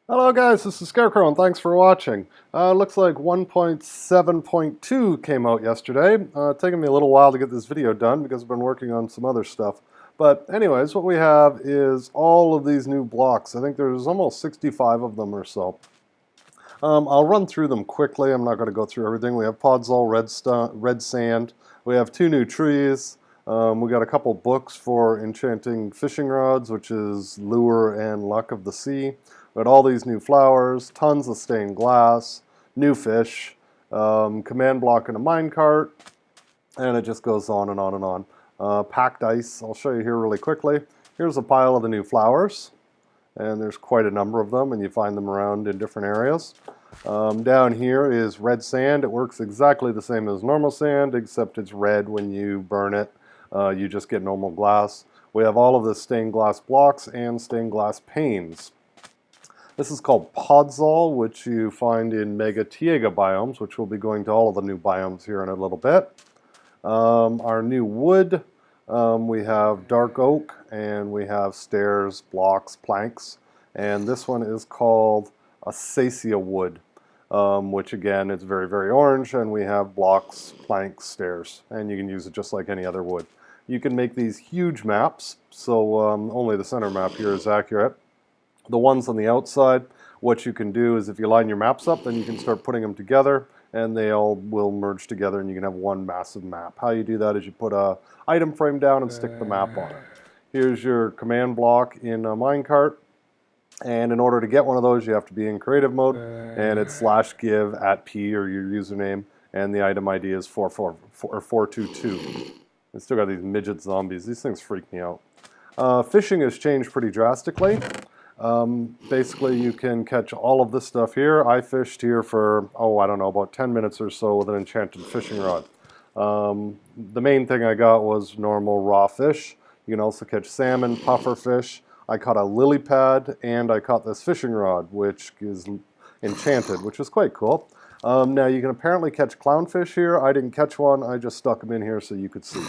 Hello guys, this is Scarecrow and thanks for watching. Looks like 1.7.2 came out yesterday. Taking me a little while to get this video done because I've been working on some other stuff. But anyways, what we have is all of these new blocks. I think there's almost 65 of them or so. I'll run through them quickly. I'm not going to go through everything. We have Podzol, red sand. We have 2 new trees. We got a couple books for enchanting fishing rods, which is Lure and Luck of the Sea. We got all these new flowers, tons of stained glass, new fish, command block in a minecart, and it just goes on and on and on. Packed ice, I'll show you here really quickly. Here's a pile of the new flowers, and there's quite a number of them, and you find them around in different areas. Down here is red sand. It works exactly the same as normal sand, except it's red when you burn it. You just get normal glass. We have all of the stained glass blocks and stained glass panes. This is called Podzol, which you find in Taiga biomes, which we'll be going to all of the new biomes here in a little bit. Our new wood, we have dark oak, and we have stairs, blocks, planks, and this one is called Acacia wood, which again is very, very orange, and we have blocks, planks, stairs, and you can use it just like any other wood. You can make these huge maps, so only the center map here is accurate. The ones on the outside, what you can do is if you line your maps up, then you can start putting them together, and they all will merge together, and you can have one massive map. How you do that is you put a item frame down and stick the map on it. Here's your command block in a minecart, and in order to get one of those, you have to be in creative mode, and it's /give@p or your username, and the item ID is 422. I still got these midget zombies. These things freak me out. Fishing has changed pretty drastically. Basically, you can catch all of this stuff here. I fished here for, I don't know, about 10 minutes or so with an enchanted fishing rod. The main thing I got was normal raw fish. You can also catch salmon, puffer fish. I caught a lily pad, and I caught this fishing rod, which is enchanted, which is quite cool. Now, you can apparently catch clownfish here. I didn't catch one. I just stuck them in here so you could see.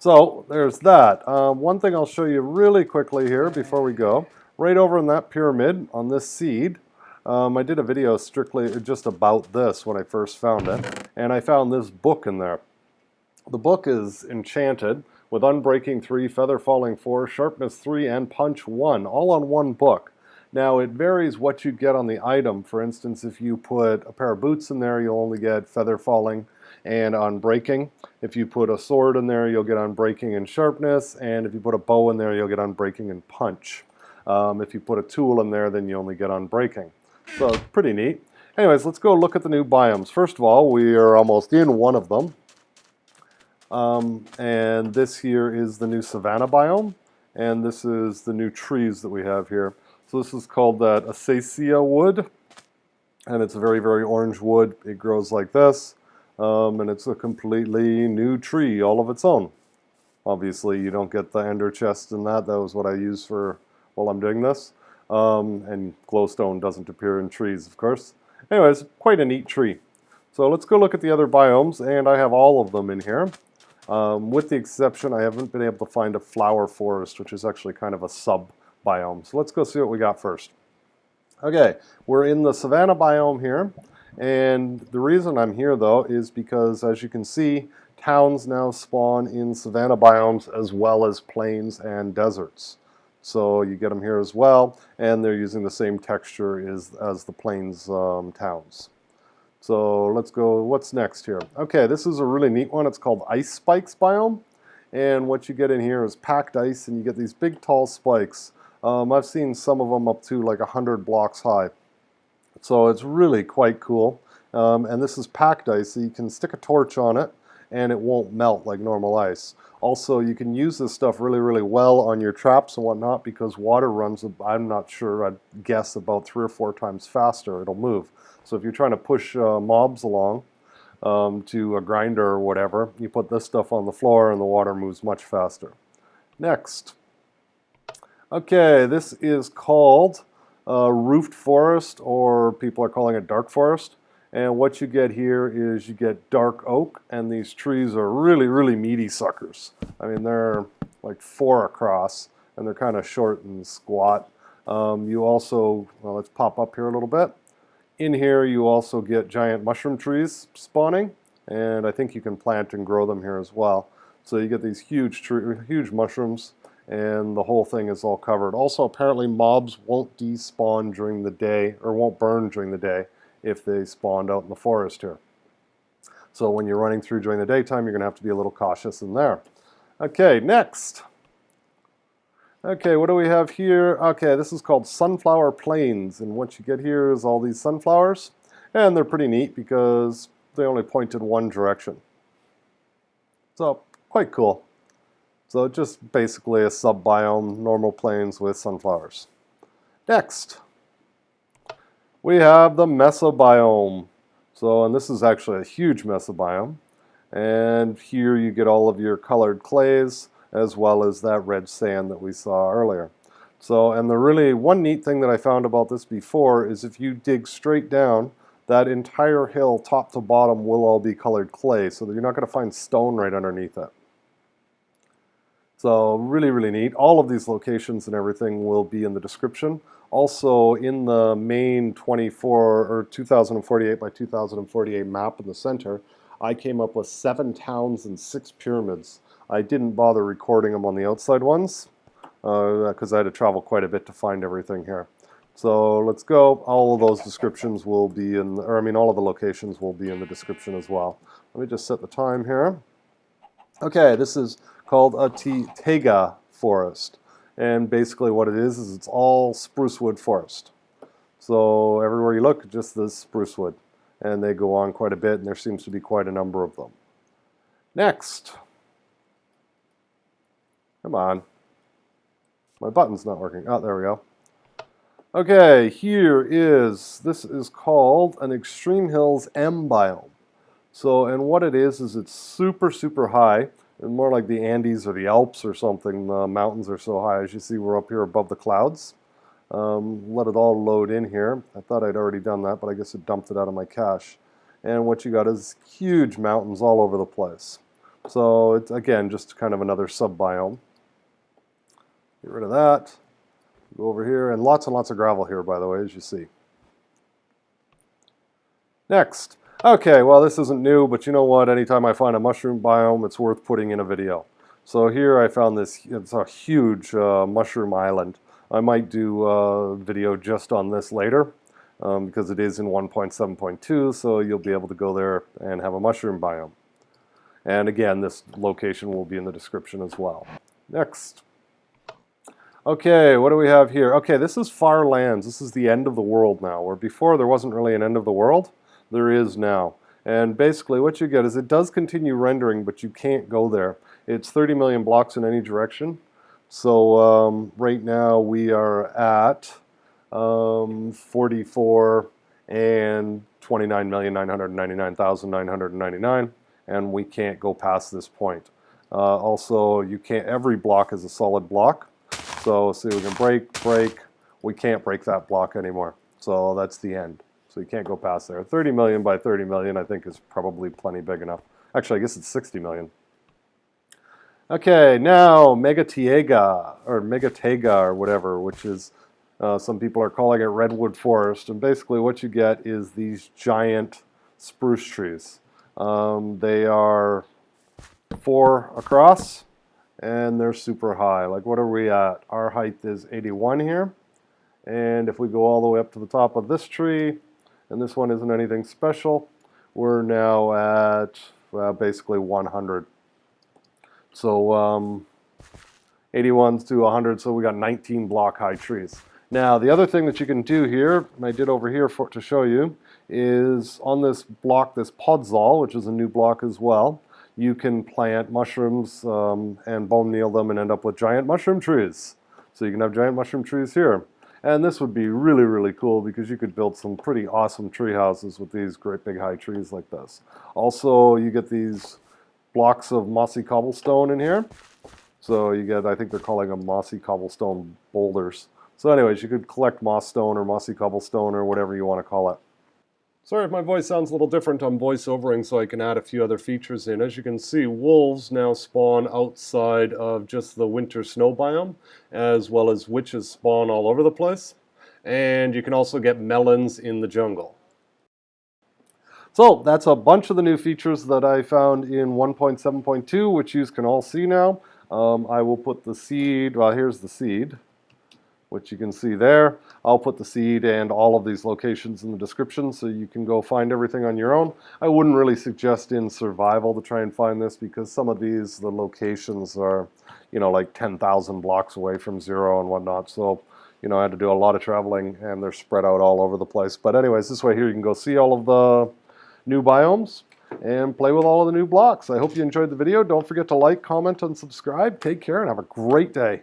So there's that. One thing I'll show you really quickly here before we go. Right over in that pyramid on this seed, I did a video strictly just about this when I first found it, and I found this book in there. The book is enchanted with Unbreaking 3, Feather Falling 4, Sharpness 3, and Punch 1, all on one book. Now it varies what you get on the item. For instance, if you put a pair of boots in there, you'll only get Feather Falling and Unbreaking. If you put a sword in there, you'll get Unbreaking and Sharpness, and if you put a bow in there, you'll get Unbreaking and Punch. If you put a tool in there, then you only get Unbreaking. So it's pretty neat. Anyways, let's go look at the new biomes. First of all, we are almost in one of them. And this here is the new Savannah biome, and this is the new trees that we have here. So this is called that Acacia wood, and it's a very, very orange wood. It grows like this. And it's a completely new tree all of its own. Obviously, you don't get the ender chest in that. That was what I use for while I'm doing this. And glowstone doesn't appear in trees, of course. Anyways, quite a neat tree. So let's go look at the other biomes, and I have all of them in here. With the exception, I haven't been able to find a flower forest, which is actually kind of a sub-biome. So let's go see what we got first. Okay, we're in the Savannah biome here. And the reason I'm here, though, is because, as you can see, towns now spawn in savanna biomes as well as plains and deserts. So you get them here as well, and they're using the same texture as the plains towns. So let's go, what's next here? Okay, this is a really neat one. It's called Ice Spikes biome. And what you get in here is packed ice, and you get these big, tall spikes. I've seen some of them up to like 100 blocks high. So it's really quite cool, and this is packed ice, so you can stick a torch on it and it won't melt like normal ice. Also, you can use this stuff really, really well on your traps and whatnot because water runs, I'm not sure, I'd guess about 3 or 4 times faster it'll move. So if you're trying to push mobs along to a grinder or whatever, you put this stuff on the floor and the water moves much faster. Next. Okay, this is called roofed forest, or people are calling it dark forest. And what you get here is you get dark oak, and these trees are really, really meaty suckers. I mean, they're like 4 across, and they're kind of short and squat. You also, well, let's pop up here a little bit. In here you also get giant mushroom trees spawning, and I think you can plant and grow them here as well. So you get these huge mushrooms, and the whole thing is all covered. Also, apparently mobs won't despawn during the day, or won't burn during the day if they spawned out in the forest here. So when you're running through during the daytime, you're going to have to be a little cautious in there. Okay, next. Okay, what do we have here? Okay, this is called Sunflower Plains, and what you get here is all these sunflowers, and they're pretty neat because they only point in one direction. So, quite cool. So just basically a sub-biome, normal plains with sunflowers. Next, we have the Mesa Biome. So, and this is actually a huge Mesa Biome, and here you get all of your colored clays, as well as that red sand that we saw earlier. So, and the really one neat thing that I found about this before is if you dig straight down, that entire hill, top to bottom, will all be colored clay, so that you're not going to find stone right underneath it. So, really, really neat. All of these locations and everything will be in the description. Also, in the main 2048 by 2048 map in the center, I came up with 7 towns and 6 pyramids. I didn't bother recording them on the outside ones because I had to travel quite a bit to find everything here. So let's go. All of those descriptions will be in, all of the locations will be in the description as well. Let me just set the time here. Okay, this is called a Taiga forest. And basically what it is it's all spruce wood forest. So everywhere you look, just this spruce wood. And they go on quite a bit, and there seems to be quite a number of them. Next. Come on. My button's not working. Oh, there we go. Okay, this is called an Extreme Hills M biome. So, and what it is it's super, super high, and more like the Andes or the Alps or something. The mountains are so high. As you see, we're up here above the clouds. Let it all load in here. I thought I'd already done that, but I guess it dumped it out of my cache. And what you got is huge mountains all over the place. So, it's, again, just kind of another sub-biome. Get rid of that. Go over here, and lots of gravel here, by the way, as you see. Next. Okay, well, this isn't new, but you know what? Anytime I find a mushroom biome, it's worth putting in a video. So here I found this, it's a huge mushroom island. I might do a video just on this later, because it is in 1.7.2, so you'll be able to go there and have a mushroom biome. And again, this location will be in the description as well. Next. Okay, what do we have here? Okay, this is Far Lands. This is the end of the world now, where before there wasn't really an end of the world. There is now. And basically what you get is it does continue rendering, but you can't go there. It's 30 million blocks in any direction. So right now we are at 44 and 29,999,999, and we can't go past this point. Also, you can't. Every block is a solid block. So see, we can break. We can't break that block anymore. So that's the end. So you can't go past there. 30 million by 30 million, I think, is probably plenty big enough. Actually, I guess it's 60 million. Okay, now Mega Taiga, or whatever, which is, some people are calling it redwood forest. And basically what you get is these giant spruce trees. They are 4 across, and they're super high. Like, what are we at? Our height is 81 here. And if we go all the way up to the top of this tree, and this one isn't anything special, we're now at basically 100. So 81 to 100, so we got 19 block high trees. Now, the other thing that you can do here, and I did over here to show you, is on this block, this podzol, which is a new block as well, you can plant mushrooms and bone meal them and end up with giant mushroom trees. So you can have giant mushroom trees here. And this would be really, really cool because you could build some pretty awesome tree houses with these great big high trees like this. Also, you get these blocks of mossy cobblestone in here. So you get, I think they're calling them mossy cobblestone boulders. So anyways, you could collect moss stone or mossy cobblestone or whatever you want to call it. Sorry if my voice sounds a little different. I'm voiceovering so I can add a few other features in. As you can see, wolves now spawn outside of just the winter snow biome, as well as witches spawn all over the place. And you can also get melons in the jungle. So that's a bunch of the new features that I found in 1.7.2, which you can all see now. I will put the seed, well, here's the seed, which you can see there. I'll put the seed and all of these locations in the description so you can go find everything on your own. I wouldn't really suggest in survival to try and find this because some of these, the locations are, like 10,000 blocks away from zero and whatnot. So, I had to do a lot of traveling and they're spread out all over the place. But anyways, this way here you can go see all of the new biomes and play with all of the new blocks. I hope you enjoyed the video. Don't forget to like, comment, and subscribe. Take care and have a great day.